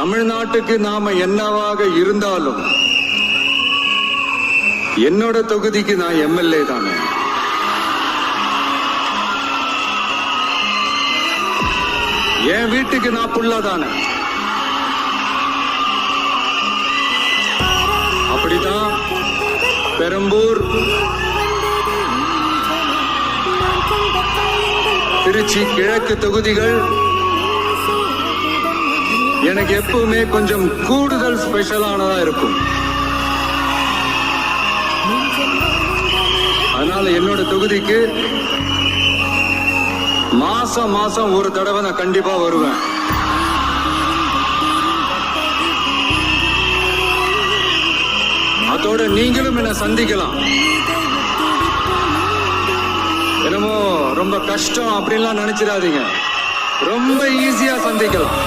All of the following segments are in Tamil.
தமிழ்நாட்டுக்கு நாம என்னவாக இருந்தாலும் என்னோட தொகுதிக்கு நான் எம்எல்ஏ தானே. என் வீட்டுக்கு நான் புள்ள தானே. அப்படிதான் பெரம்பூர், திருச்சி கிழக்கு தொகுதிகள் எனக்கு எப்பவுமே கொஞ்சம் கூடுதல் ஸ்பெஷலானதா இருக்கும். அதனால என்னோட தொகுதிக்கு மாசம் மாசம் ஒரு தடவை நான் கண்டிப்பா வருவேன். அதோட நீங்களும் என்ன சந்திக்கலாம். என்னமோ ரொம்ப கஷ்டம் அப்படின்லாம் நினைச்சிடாதீங்க, ரொம்ப ஈஸியா சந்திக்கலாம்.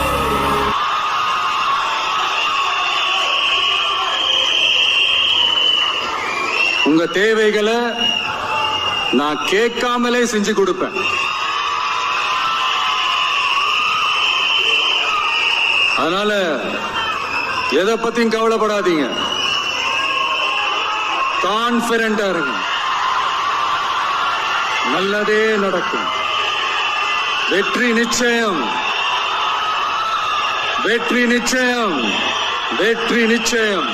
உங்க தேவைகளை நான் கேட்காமலே செஞ்சு கொடுப்பேன். அதனால எதை பத்தியும் கவலைப்படாதீங்க, கான்பிடண்டா இருங்க. நல்லதே நடக்கும். வெற்றி நிச்சயம், வெற்றி நிச்சயம், வெற்றி நிச்சயம்.